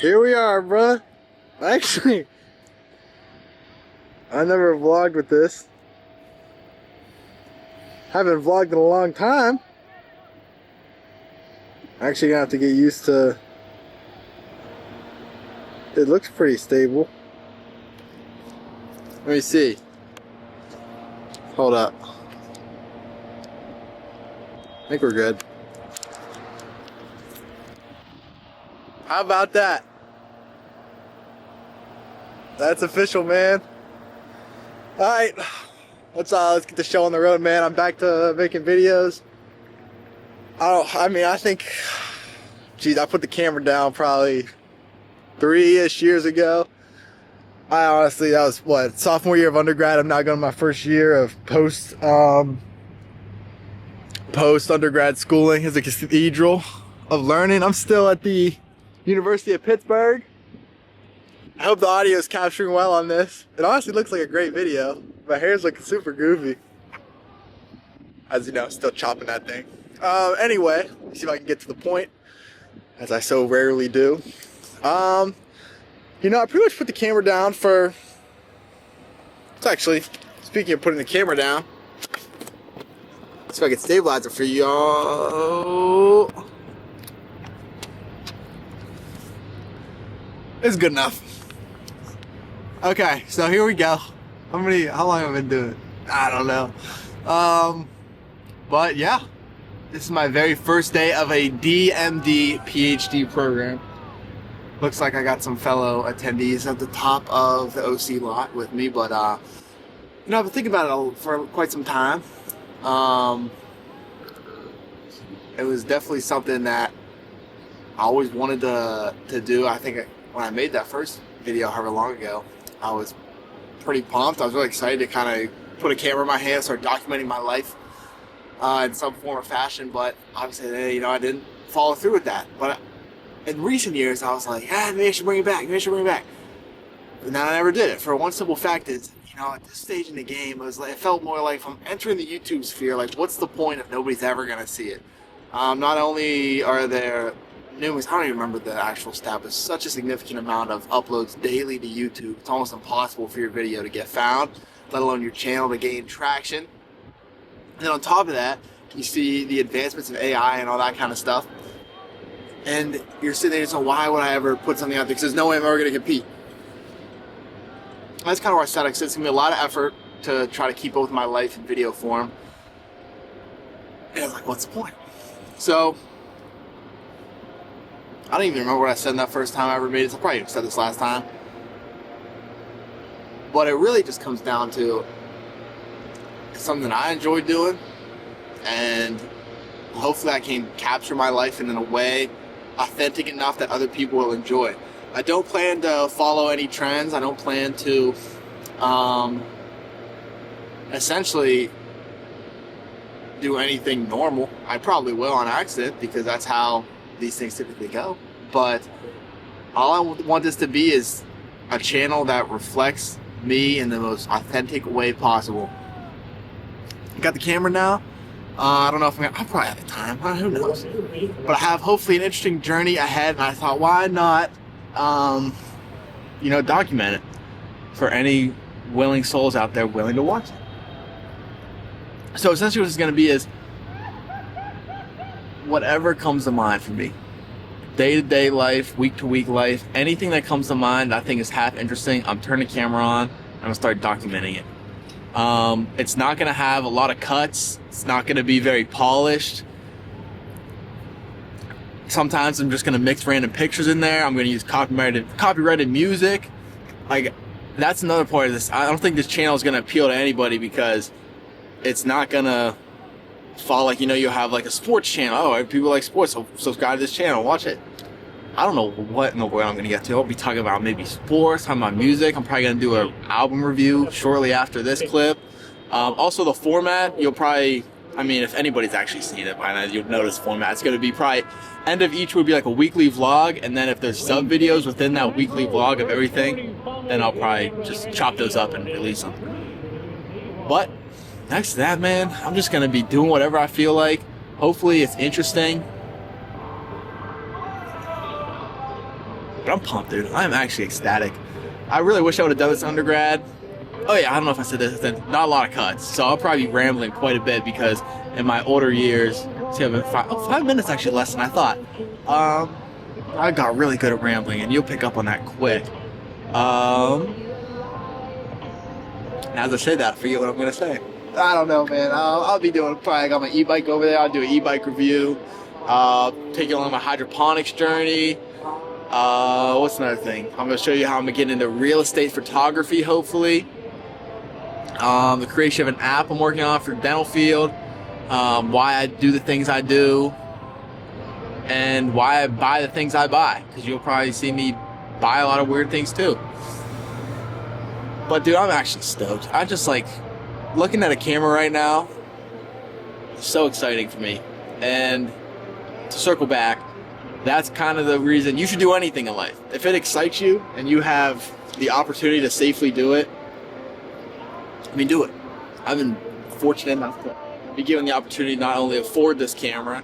Here we are, bruh. Actually, I never vlogged with this. Haven't vlogged in a long time. Actually gonna have to get used to. It looks pretty stable. Let me see. Hold up. I think we're good. How about that? That's official, man. Alright. Let's get the show on the road, man. I'm back to making videos. I think, geez, I put the camera down probably 3-ish years ago. I honestly, that was what, sophomore year of undergrad. I'm now going to my first year of post undergrad schooling as a cathedral of learning. I'm still at the University of Pittsburgh. I hope the audio is capturing well on this. It honestly looks like a great video. My hair's looking super goofy. As you know, still chopping that thing. Anyway, let's see if I can get to the point, as I so rarely do. You know, I pretty much put the camera down for... It's actually, speaking of putting the camera down, let's see if I can stabilize it for y'all. It's good enough. Okay, so here we go. How long have I been doing it? I don't know. But yeah, this is my very first day of a DMD PhD program. Looks like I got some fellow attendees at the top of the OC lot with me, but you know, I've been thinking about it for quite some time. It was definitely something that I always wanted to do. I think when I made that first video however long ago, I was pretty pumped. I was really excited to kind of put a camera in my hand, start documenting my life in some form or fashion, but obviously, you know, I didn't follow through with that. But in recent years, I was like, maybe I should bring it back, maybe I should bring it back. And then I never did it. For one simple fact is, you know, at this stage in the game, it felt more like if I'm entering the YouTube sphere, like, what's the point if nobody's ever going to see it? Not only are there numerous, I don't even remember the actual stat, but such a significant amount of uploads daily to YouTube. It's almost impossible for your video to get found, let alone your channel to gain traction. And then on top of that, you see the advancements of AI and all that kind of stuff. And you're sitting there saying, why would I ever put something out there? Because there's no way I'm ever going to compete. That's kind of where I said it's going to be a lot of effort to try to keep both my life in video form. And I was like, what's the point? So, I don't even remember what I said in that first time I ever made it. I probably said this last time. But it really just comes down to it's something I enjoy doing. And hopefully I can capture my life in a way authentic enough that other people will enjoy. I don't plan to follow any trends. I don't plan to essentially do anything normal. I probably will on accident because that's how these things typically go. But all I want this to be is a channel that reflects me in the most authentic way possible. I got the camera now. I don't know if I'll probably have the time. Who knows? But I have hopefully an interesting journey ahead, and I thought, why not, you know, document it for any willing souls out there willing to watch it. So essentially what it's going to be is whatever comes to mind for me. Day-to-day life, week-to-week life, anything that comes to mind I think is half interesting, I'm turning the camera on, I'm going to start documenting it. It's not going to have a lot of cuts. It's not going to be very polished. Sometimes I'm just going to mix random pictures in there. I'm going to use copyrighted music. Like, that's another part of this. I don't think this channel is going to appeal to anybody because it's not going to fall like, you know, you'll have like a sports channel. Oh, people like sports, so subscribe to this channel, watch it. I don't know what in the world I'm going to get to. I'll be talking about maybe sports, talking about music. I'm probably going to do an album review shortly after this clip. Also, the format, you'll probably, I mean, if anybody's actually seen it by now, you'll notice format. It's going to be probably, end of each would be like a weekly vlog, and then if there's sub videos within that weekly vlog of everything, then I'll probably just chop those up and release them. But next to that, man, I'm just going to be doing whatever I feel like. Hopefully it's interesting. But I'm pumped, dude. I'm actually ecstatic. I really wish I would have done this undergrad. Oh yeah, I don't know if I said this. Not a lot of cuts, so I'll probably be rambling quite a bit because in my older years, see, I've been 5 minutes actually less than I thought. I got really good at rambling, and you'll pick up on that quick. As I say that, I forget what I'm gonna say. I don't know, man. I'll be doing probably. I got my e-bike over there. I'll do an e-bike review. Take you along my hydroponics journey. What's another thing? I'm gonna show you how I'm gonna get into real estate photography, hopefully. The creation of an app I'm working on for dental field. Why I do the things I do, and why I buy the things I buy. Because you'll probably see me buy a lot of weird things too. But dude, I'm actually stoked. I just like looking at a camera right now. It's so exciting for me. And to circle back, that's kind of the reason you should do anything in life. If it excites you and you have the opportunity to safely do it, I mean, do it. I've been fortunate enough to be given the opportunity to not only afford this camera,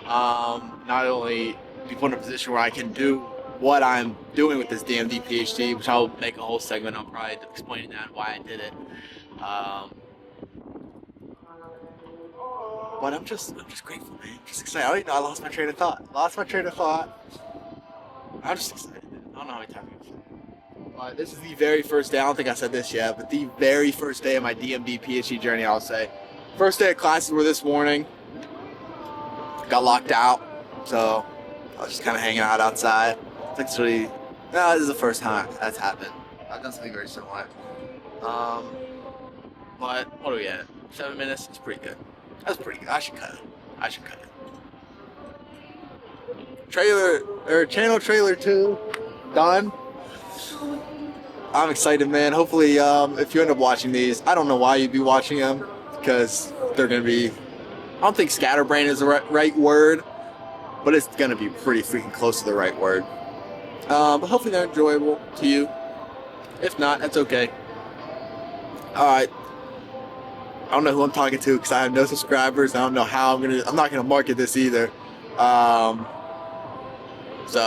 not only be put in a position where I can do what I'm doing with this DMD PhD, which I'll make a whole segment on probably explaining that and why I did it. But I'm just grateful, man. Just excited. Oh, you know, I lost my train of thought. I'm just excited. I don't know how many times I've said it. But this is the very first day. I don't think I said this yet, but the very first day of my DMD PhD journey, I'll say. First day of classes were this morning. Got locked out, so I was just kind of hanging out outside. This is the first time that's happened. I've done something very similar. But what are we at? 7 minutes? It's pretty good. That's pretty good. I should cut it. Channel trailer 2 done. I'm excited, man. Hopefully, if you end up watching these, I don't know why you'd be watching them, because they're gonna be. I don't think scatterbrain is the right word, but it's gonna be pretty freaking close to the right word. But hopefully they're enjoyable to you. If not, that's okay. Alright. I don't know who I'm talking to because I have no subscribers. I don't know how I'm not gonna market this either. So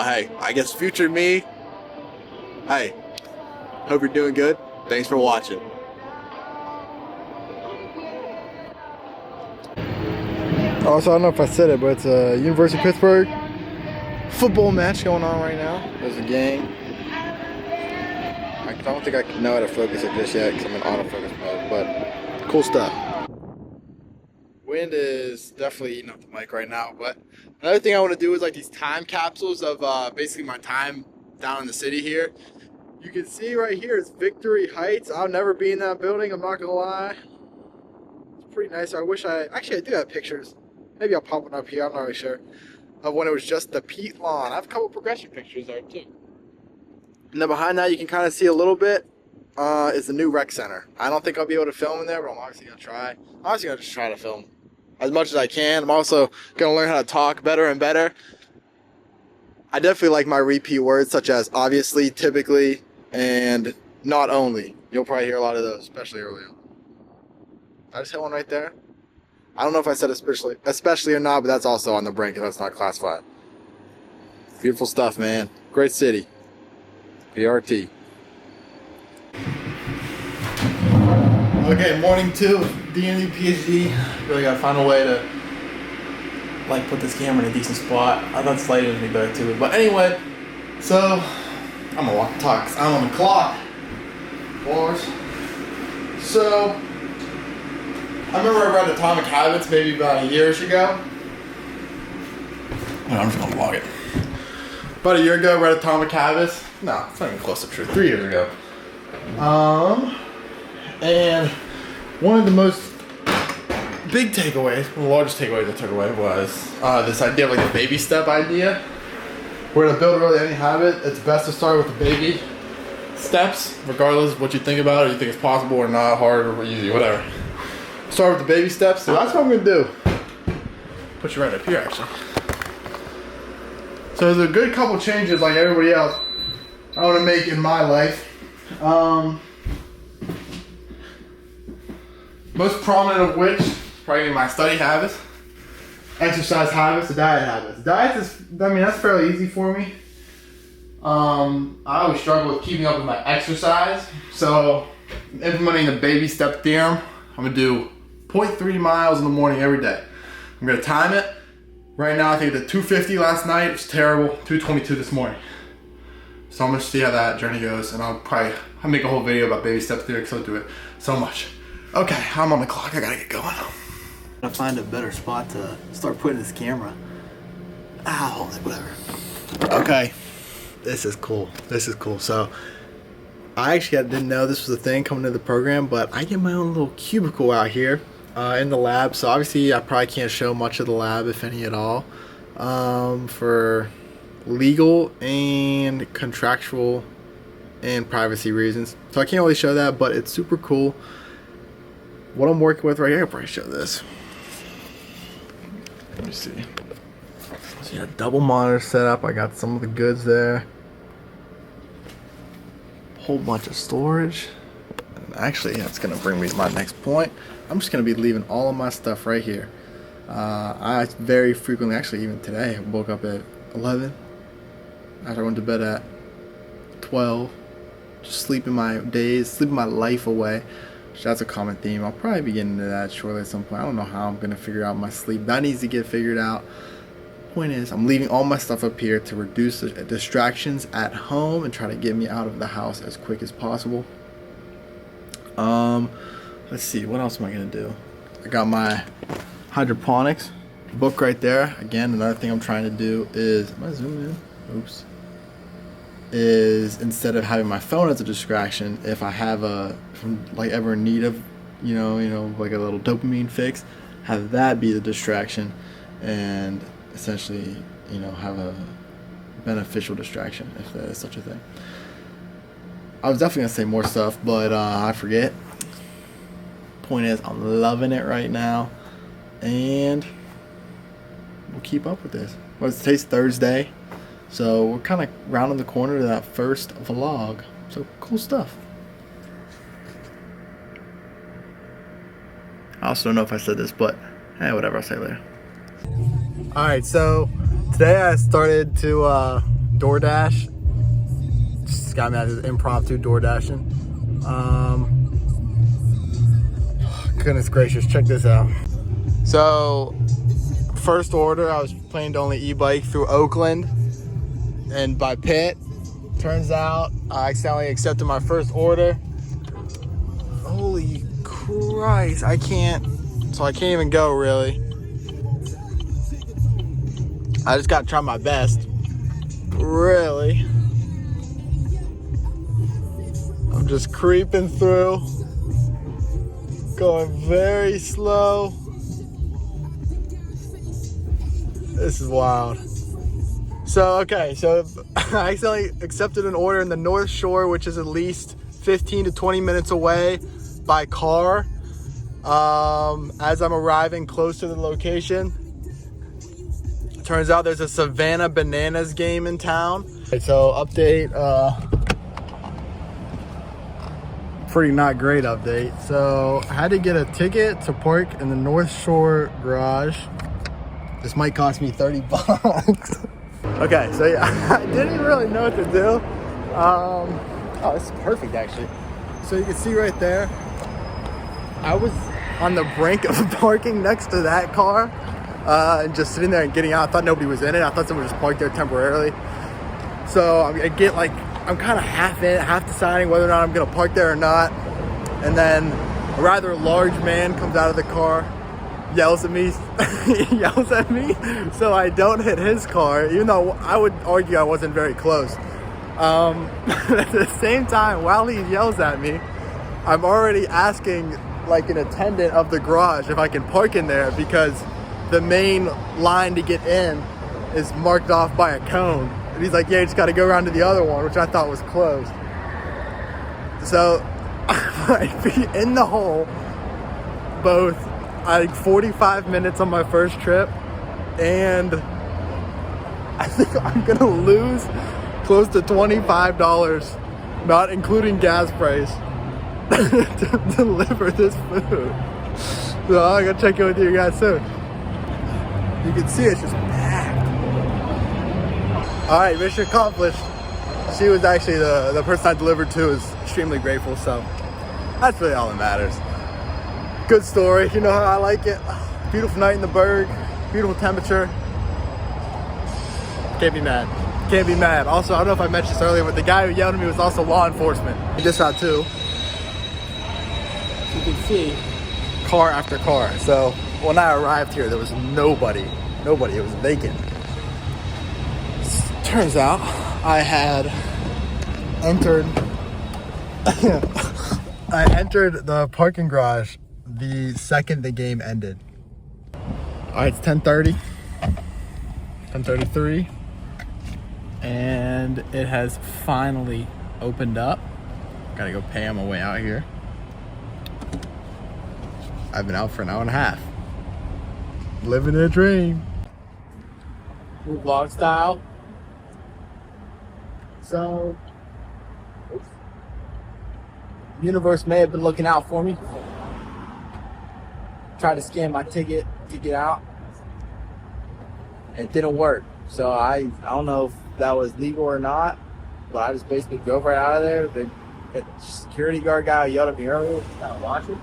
hey, I guess future me. Hey, hope you're doing good. Thanks for watching. Also, I don't know if I said it, but it's a University of Pittsburgh football match going on right now. There's a game. I don't think I know how to focus it just yet because I'm in autofocus mode, but cool stuff. Wind is definitely eating up the mic right now, but another thing I want to do is like these time capsules of basically my time down in the city here. You can see right here is Victory Heights. I'll never be in that building, I'm not gonna lie. It's pretty nice. I wish actually I do have pictures. Maybe I'll pop one up here, I'm not really sure. Of when it was just the peat lawn. I have a couple progression pictures there too. And then behind that you can kind of see a little bit is the new rec center. I don't think I'll be able to film in there, but I'm obviously gonna try. I'm obviously gonna just try to film as much as I can. I'm also gonna learn how to talk better and better. I definitely like my repeat words such as obviously, typically, and not only. You'll probably hear a lot of those, especially early on. I just hit one right there. I don't know if I said especially or not, but that's also on the brink and that's not classified. Beautiful stuff, man. Great city. PRT. Okay, morning 2, DMD PhD. Really gotta find a way to like put this camera in a decent spot. I thought this lighting would be better too. But anyway, so I'm gonna walk the talk 'cause I'm on the clock. Of course. So I remember I read Atomic Habits maybe about a year-ish ago. I'm just gonna vlog it. About a year ago, I read Atomic Habits. No, it's not even close to true. 3 years ago. And one of the most big takeaways, one of the largest takeaways I took away was this idea of like the baby step idea. Where to build really any habit, it's best to start with the baby steps, regardless of what you think about it, you think it's possible or not, hard or easy, whatever. Start with the baby steps, so that's what I'm gonna do. Put you right up here actually. So there's a good couple changes like everybody else I wanna make in my life. Most prominent of which, probably my study habits, exercise habits, the diet habits. Diets is, I mean, that's fairly easy for me. I always struggle with keeping up with my exercise. So, implementing the baby step theorem, I'm gonna do 0.3 miles in the morning every day. I'm gonna time it. Right now, I think I did 250 last night. It was terrible. 222 this morning. So I'm gonna see how that journey goes, and I'll make a whole video about baby step theory because I do it so much. Okay, I'm on the clock. I gotta get going. I find a better spot to start putting this camera. Ow, whatever. Okay, this is cool. This is cool. So I actually didn't know this was a thing coming to the program, but I get my own little cubicle out here in the lab. So obviously I probably can't show much of the lab, if any at all, for legal and contractual and privacy reasons. So I can't really show that, but it's super cool. What I'm working with right here, I'll probably show this. Let me see. So yeah, double monitor setup. I got some of the goods there. Whole bunch of storage. And actually, that's gonna bring me to my next point. I'm just gonna be leaving all of my stuff right here. I very frequently, actually even today, I woke up at 11. After I went to bed at 12. Just sleeping my days, sleeping my life away. That's a common theme. I'll probably be getting into that shortly at some point. I don't know how I'm gonna figure out my sleep. That needs to get figured out. Point is, I'm leaving all my stuff up here to reduce the distractions at home and try to get me out of the house as quick as possible. Let's see, what else am I gonna do? I got my hydroponics book right there. Again, another thing I'm trying to do is, am I zooming in? Oops. Is instead of having my phone as a distraction, if I have if I'm like ever in need of, you know, like a little dopamine fix, have that be the distraction, and essentially, you know, have a beneficial distraction, if there is such a thing. I was definitely gonna say more stuff, but I forget. Point is, I'm loving it right now, and we'll keep up with this. Well, today's Thursday. So we're kind of rounding the corner to that first vlog. So cool stuff. I also don't know if I said this, but hey, whatever, I'll say it later. Alright, so today I started to DoorDash. Just got me out of impromptu DoorDashing. Goodness gracious, check this out. So, first order, I was planning to only e-bike through Oakland and by Pitt. Turns out I accidentally accepted my first order. Holy Christ, I can't even go really. I just gotta try my best. Really. I'm just creeping through, going very slow. This is wild. So I accidentally accepted an order in the North Shore, which is at least 15 to 20 minutes away by car. As I'm arriving close to the location, turns out there's a Savannah Bananas game in town. So update, pretty not great update. So I had to get a ticket to park in the North Shore garage. This might cost me 30 bucks. Okay, so yeah, I didn't really know what to do. Oh, this is perfect actually. So you can see right there, I was on the brink of parking next to that car and just sitting there and getting out. I thought nobody was in it. I thought someone just parked there temporarily. So I'm kind of half deciding whether or not I'm gonna park there or not. And then a rather large man comes out of the car, yells at me, so I don't hit his car, even though I would argue I wasn't very close. At the same time, while he yells at me, I'm already asking like an attendant of the garage if I can park in there, because the main line to get in is marked off by a cone. And he's like, yeah, you just gotta go around to the other one, which I thought was closed. So I'd be in the hole both, I think 45 minutes on my first trip, and I think I'm gonna lose close to $25, not including gas price, to deliver this food. So I'm gonna check in with you guys soon. You can see it's just packed. All right, mission accomplished. she was actually the person I delivered to is extremely grateful. So that's really all that matters. Good story. You know how I like it. Beautiful night in the Berg. Beautiful temperature. Can't be mad. Can't be mad. Also, I don't know if I mentioned this earlier, but the guy who yelled at me was also law enforcement. He just out too. You can see car after car. So when I arrived here, there was nobody. Nobody. It was vacant. Turns out I had entered I entered the parking garage the second the game ended. Alright, it's 10:30, 10:33, and it has finally opened up. Gotta go pay on my way out here. I've been out for an hour and a half. Living a dream. Vlog style. So, the universe may have been looking out for me. Tried to scan my ticket to get out. It didn't work. So I don't know if that was legal or not, but I just basically drove right out of there. The security guard guy yelled at me earlier, was kind of watching.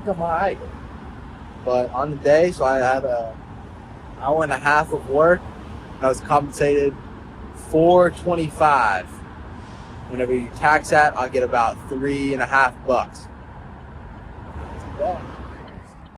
Come on, but on the day, so I had an hour and a half of work. I was compensated $4.25. Whenever you tax that, I'll get about $3.50.